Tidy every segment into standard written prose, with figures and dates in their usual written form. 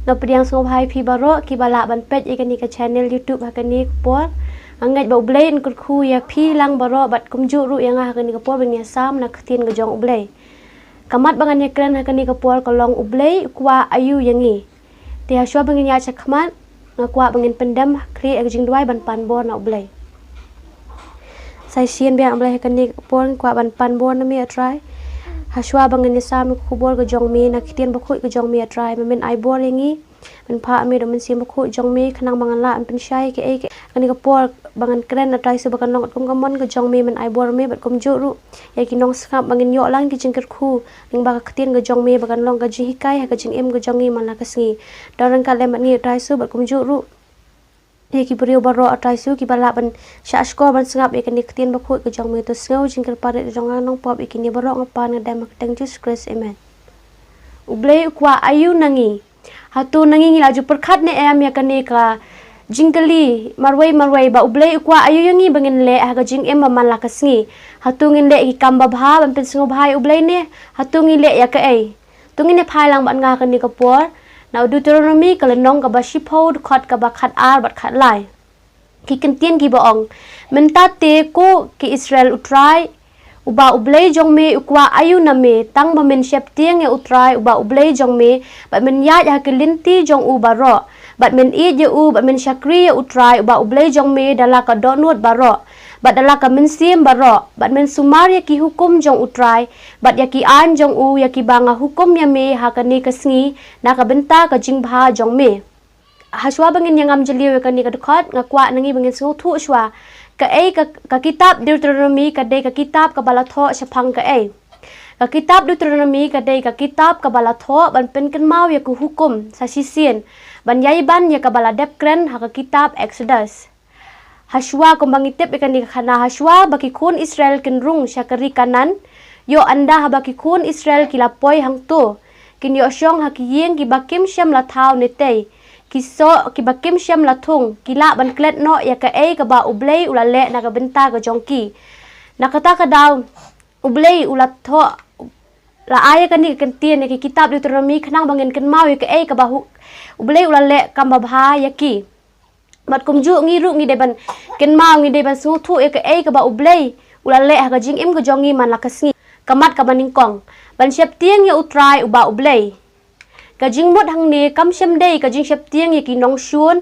ngapdiang songbai pi baro ki bala ban page ikani ka channel YouTube hakani por angait ba Blei in kurku ya pi lang baro bat kumju ru yang hakani ka por bang sam na khatin ga jong Blei kamat bangan ya kran hakani ka por kolong Blei kwah ayu yangi ti haswa bangin ya chakmat ngakwa bangin pendam kri ag jing duwai ban pan bor na Blei sai sien biang Blei hakani ka por kwa ban pan bor na mi trai haswa bangin sam khubor ga jong mi na khitien bakhuid ga jong mi trai men ai bor yangi men pha mi do mynsiem bakhuid jong mi khanang bangan la an shai ke ai kani ka por bangan kren na trai su bakan long kum kamon ga jong mi men ai bor mi bat kum ju ru ya ki nong skap bangin yo lang ki jing khu ning ba ka khitien ga jong mi bakan long ga jingkai ha ga jing em ga jong mi man la ka sngi daran ka le man ni trai su bat kum ju ru ya ki briew baro trai su ki bala ban sha skor ban sngap ya kani khitien bakhuid ga jong mi to sngo jing kar pare jong nong pop ikini baro ngapan ga dam tang Jesus Christ amen Blei kwah ayu nangi hatu nangi ngila ju perkhat ne am ya kani ka jinggali marwai ba Blei kwah ayu yangi bangin le ha ga jing em man la ka sngi hatu ngin le ki kamba bha ban pen sngo bhai Blei ne hatu ngi le ya ka ai tungin ne phai lang ban nga kani ka por na Deuteronomy ka lenong ka ba shipod khat ka ba khat ar bat khat lai ki kentien ki baong menta te ko ki Israel utrai uba Blei jong me kwah ayu na me tang ba men shep tieng ya utrai uba Blei jong me ba men ya ya kelinti jong u baro bat men i je u bat men shakri ya utrai uba Blei jong me dala ka donut baro bat dala ka mynsiem baro bat men sumar ya ki hukum jong utrai bat ya ki an jong u ya ki banga hukum ya me hakani ka sngi na ka benta ka jing bha jong me haswa bangin yang am jeliu ka ni ka dekat ngakwa nangi bangin su thu shwa ka ai ka kitab Deuteronomy ka dei ka kitab ka bala tho shapang ka ai ka kitab Deuteronomy ka dei ka kitab ka bala tho ban pen kan mau ya ku hukum sa sisien ban yai ban ya ka bala dep kren ha ka kitab Exodus haswa kumbangitip ikan ni khana haswa baki kun Israel kenrung syakari kanan yo anda ha baki kun Israel kilapoi hang tu kin yo syong ha kiyeng ki bakim syam la thau ne tei kiso ki bakim syam la thung kila ban klet no ya ka ai ka ba Blei ulale na ka benta ka jongki nakata ka daw Blei ulat tho la aya kan ni kan tien ki kitab Deuteronomy khanang bangin kan mau ya ka ai ka ba Blei ulale kam ba bha ya ki mat kum ju ngi ru ngi de ban ken mau ngi de ban su thu e ka ai ka ba Blei ulale ha ga jing em ga jongi man la ka sngi kamat ka baning kong ban shep tieng ya utrai uba Blei ka jing mot hang ne kam shem dei ka jing shep tieng ya ki nong shun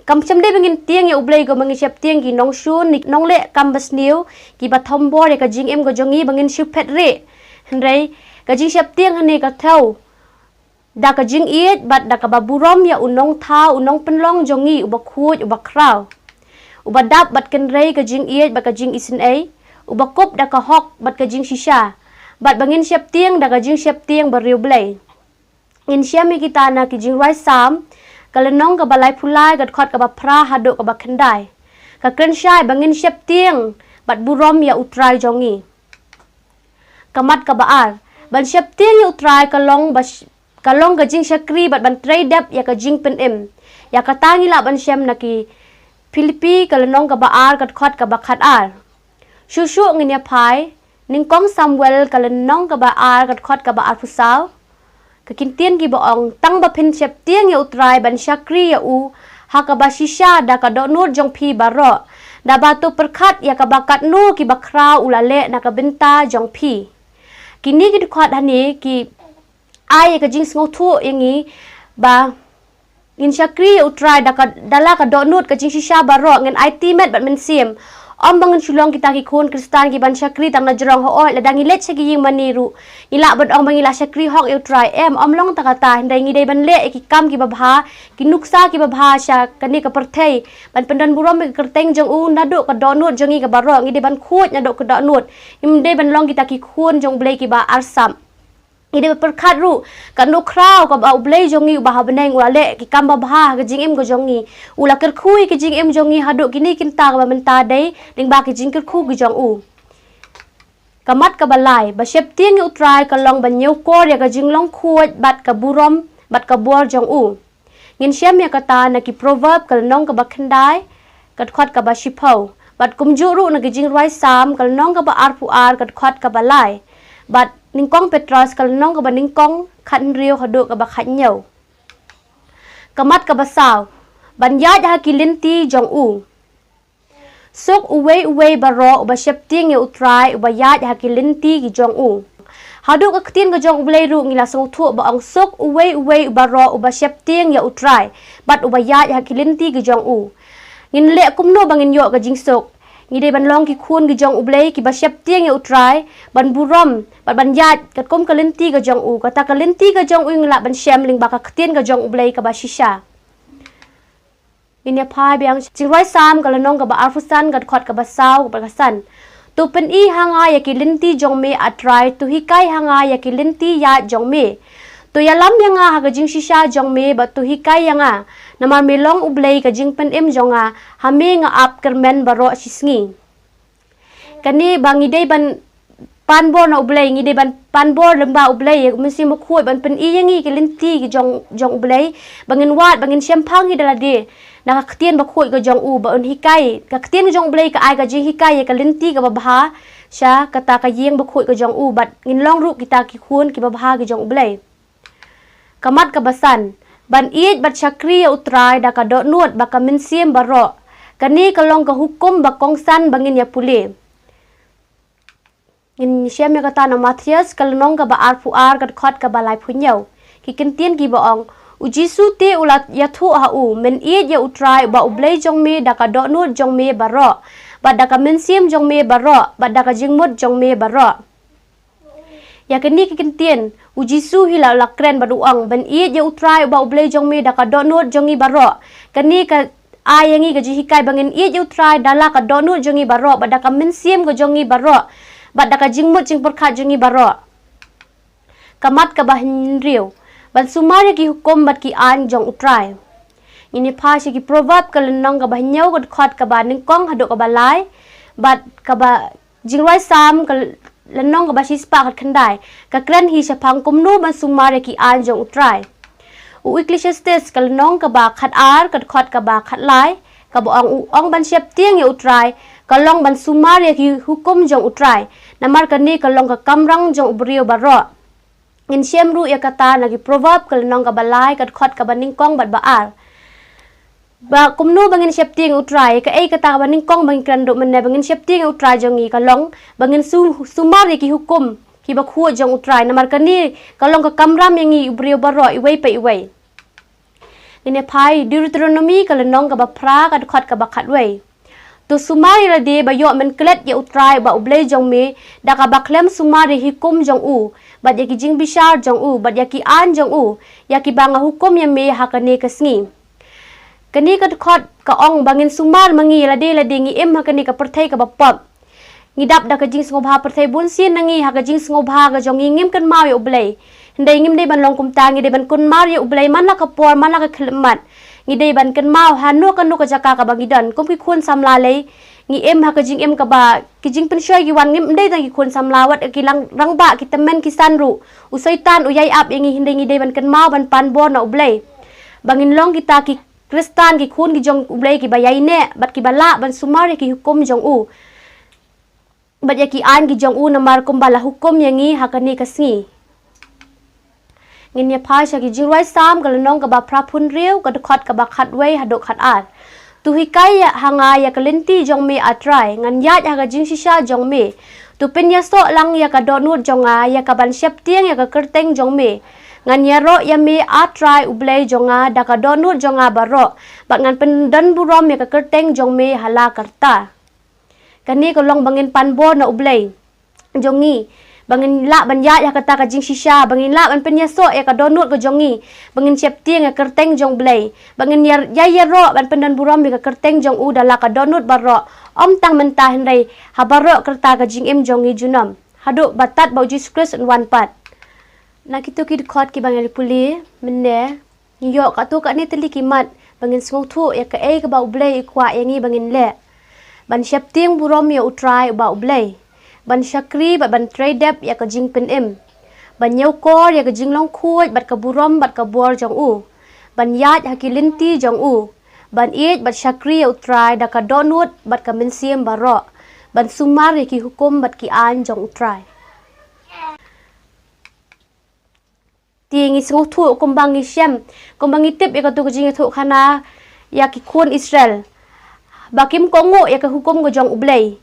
kam shem dei bangin tieng ya Blei ga mangi shep tieng ki nong shun ni nong le kam bas niu ki ba thom bor ya ka jing em ga jongi bangin shu phet re hendrei ka jing shep tieng hane ka thau daka jing iaid bat daka baburom ya unong thau unong penlong jongi uba khuj uba kraw uba dap bat kenrei ka jing iaid bat ka jing isin ai uba kop daka hok bat ka jing shisha bat bangin shep tieng daka jing shep tieng briew Blei in syami kita na ki jing rai sam kalenong ka balai phulai gat khot ka ba phra hado ka ba khandai ka krenshai bangin shep tieng bat burom ya utrai jongi kamat ka baar ban shep tieng ya utrai kalong ka jing shakri bat ban trai dap ya ka jing pen em ya ka tangi la ban shem na ki Filipi kalenong ka baar kat khot ka ba khat ar shushu ngin ya phai ning kong Samuel kalenong ka baar kat khot ka ba ar phusau ka kintien ki baong tang ba pin shep tieng ya utrai ban shakri ya u haka ba shisha da ka donut jong pi baro da batu perkhat ya ka bakat nu ki bakra ulale na ka benta jong pi kini ki khot hani ki ai ka jing sngo thu yangi ba in shakri utrai daka dala ka donut ka jing shisha baro ngen IT met bat mynsiem om bangun shulong kita ki khun kristan ki ban shakri tang na jrong ho oi la dangi let segi ying maniru ila bat ong bangila shakri hok utrai em om long takata hindai ngi dei ban le ki kam ki babha ki nuksa ki babha sha kani ka perthei ban pendan burom ki kerteng jong u nadu ka donut jongi ka baro ngi dei ban khuj nadu ka donut im dei ban long kita ki khun jong Blei ki ba arsam ide perkhat ru kan no kraw ka ba Blei jongi ba habneng ulale ki kamba bha ka jing em go jongi ula ker khui ki jing em jongi hadu kini kinta ka ba menta dei ding ba ki jing ker khu gi jong u kamat ka balai ba shep tieng utrai ka long ban nyeu kor ya ka jing long khuj bat ka burom bat ka bor jong u ngin shem ya kata na ki proverb kal nong ka ba khandai kat khot ka ba shipau bat kumju ru na ki jing rai sam kal nong ka ba ar pu ar kat khot ka balai bat ningkong Petros kal nong ka ba ningkong khat riu hadu ka ba khat nyau kamat ka basaw ban iaid haki linti jong u sok uwe baro uba shepting ya utrai uba iaid haki linti gi jong u hadu ka ktin ga jong Blei ru ngila song thu ba ang sok uwe baro uba shepting ya utrai bat uba iaid haki linti gi jong u ngin le kumno bangin yo ga jingsok ngide ban long ki khun gi jong Blei ki ba shepting ya utrai ban burom ban iaid ka kom ka linti ga jong u ka ta ka linti ga jong u ngila ban shem ling ba ka ktin ga jong Blei ka ba shisha inya phai biang jingwai sam ka lanong ka ba arfusan ka khot ka ba saw ka san tu pen I hanga ya ki linti jong me atrai tu hikai hanga ya ki linti ya jong me tu ya lam yanga ha ga jing shisha jong me ba tu hikai yanga namar me long Blei ka jing pen em jonga hame nga ap kermen baro sisngi kani bangi dei ban panbor na Blei ngi dei ban panbor lemba Blei mesti mo khoi ban pen I yangi ki linti ki jong Blei bangin wat bangin syempang hi dalade na ka ktien bakhuid ka jong u ba un hikai ka ktien jong Blei ka ai ka jing hikai ka linti ka babha sha kata ka yeng bakhuid ka jong u bat ngin long ru kita ki khun ki babha ki jong Blei kamat ka basan ban iaid bat chakri utrai da ka do nuot ba ka mynsiem baro kani ka long ka hukum ba kongsan bangin ya pule ngin syam ya kata na Matthias ka lonong ka ba ar ka khot ka ba lai phunyau ki kentien ki ba ong ujisu te ulat yathu ha u men iaid ya utrai ba Blei jong me da ka do nuot jong me baro ba da ka mynsiem jong me baro ba da ka jingmut jong me baro ya kini ki kentien ujisu hila lakren baduang ban iaid ya utrai ba Blei jong me da ka do nuot jongi baro kani ka ayangi ka jihikai bangin iaid ya utrai dala ka do nuot jongi baro ba da ka mynsiem ka jongi baro ba da ka jingmut jing perkhat jongi baro kamat ka bahin riu ban sumari ki hukum bat ki an jong utrai ini phashi ki proverb ka lenong ka bahnyau ka khot ka ba ning kong hado ka balai bat ka ba jingwai sam ka lenong ka ba sispa ka khandai ka kren hi shapang kumnu ban sumari ki an jong utrai u Ecclesiastes ka lenong ka ba khat ar ka khot ka ba khat lai ka ba ong ban shep tieng ya utrai ka long ban sumari ki hukum jong utrai namar ka ni ka long ka kamrang jong briew baro in syem ru ya kata nagi proverb ka lenong ka balai ka khot ka ba ning kong bat ba ar ba kumnu bangin shep tieng utrai ka ei kata ka ba ning kong bangin kran do men bangin shep tieng utrai jongi ka long bangin sumari ki hukum ki ba khu jong utrai namar ka ni ka long ka kamram yangi briew baro iwei pe iwei ini phai Deuteronomy ka lenong ka ba pra ka khot ka ba khatwei tu sumari la de ba yo men klet ya utrai ba Blei jong me da ka ba klem sumari hikum jong u ba ya ki jing bishar jong u ba ya ki an jong u ya ki banga hukum ya me ha ka ne ka sngi kani ka khot ka ong bangin sumar mangi la de ngi em ha ka ni ka perthai ka ba pop ngidap da ka jing sngobha perthai bun sin nangi ha ka jing sngobha ga jong ngim kan mau ya Blei ndai ngim de ban long kum ta ngi de ban kun mar ya Blei man la ka por man la ka khlemat ngi de ban kan mau hanu kan nu ka jaka ka bangi dan kum ki khun samla le ngi em ha ka jing em ka ba ki jing pen shoy ki wan ngim de ta ki khun samla wat ki rang ba ki temen ki sanru u soitan u yai ap ngi hinde ngi de ban kan mau ban pan bon na Blei bangin long kita ki kristan ki khun ki jong Blei ki ba yai ne bat ki bala ban sumari ki hukum jong u bat ya ki an ki jong u namar kum bala hukum yangi ha ka ni ka sngi ngin ya phasha ki jingwai sam ka lenong ka ba prapun riu ka khot ka ba khatwei hadok khat ar tu hikai ya hanga ya ka linti jong me atrai ngan ya ga jing shisha jong me tu pen ya so lang ya ka do nut jonga ya ka ban shep tieng ya ka kerteng jong me ngan ya ro ya me atrai Blei jonga da ka do nut jonga baro bat ngan pen dan burom ya ka kerteng jong me hala karta kani ko long bangin panbo na Blei jongi bangin la ban ya kata ka jing shisha bangin la ban pen ya so ya ka do nut ko jongi bangin shep tieng ya kerteng jong Blei bangin ya ro ban pen dan burom ya ka kerteng jong u da la ka do nut baro om tang mentah hendai habaro kerta ka jing em jongi junam hadu batat bau Jesus Christ in one part na kitu ki khot ki bangal puli menne yo ka tu ka ni teli kimat bangin sngong thu ya ka ei ka bau Blei kwah yangi bangin le ban shep tieng burom ya utrai bau Blei ban shakri ban trai dep ya ka jing pen em ban nyau kor ya ka jing long khuj bat ka burom bat ka bor jong u ban yat haki linti jong u ban iaid bat shakri ya utrai da ka donut bat ka mynsiem baro ban sumar ya ki hukum bat ki an jong utrai ti ngi sengu thu kumbang ngi syam kumbang ngi tip ya tu jing thu khana ya ki khun Israel bakim kongo ya ke hukum go jong Blei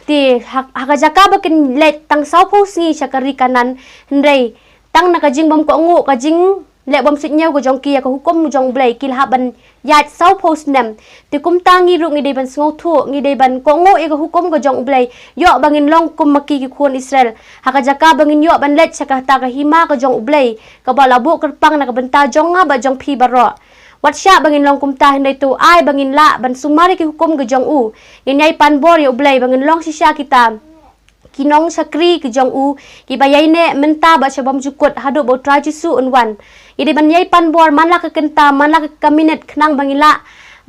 ti haka jaka bakin let tang sau pho si syakari kanan hendai tang na ka jing bom kongo ka jing le bom sit nyau go jong ki ya ke hukum jong Blei kil haban iaid sau pho nem ti kum tangi ru ngi de ban sengu thu ngi de ban kongo ya ke hukum go jong Blei yo bangin long kum maki ki khun Israel haka jaka bangin yo ban let syaka ta ka hima go jong Blei ka bala bu kerpang na ka benta jong ba jong phi baro wat sya bangin long kum ta hendai tu ai bangin la ban sumari ki hukum go jong u ngai pan bor yo Blei bangin long sisya kita kinong sakri ki jong u ki bayai ne menta ba syabam jukut hadu bo trai jisu unwan ide ban yai pan bor manla ka kenta manla ka kaminet khnang bangila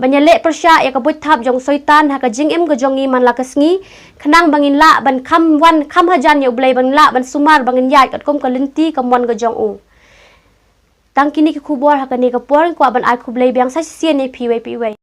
banyale persya ya ka but thap jong soitan haka jing go jongi manla ka sngi khnang bangin la ban kham wan kham hajan yo Blei ban la ban sumar bangin yai kat kom ka linti ka mon go jong u tang kini ki khubor haka ni ka por kwa ban ai khu Blei biang sa sien ni piwe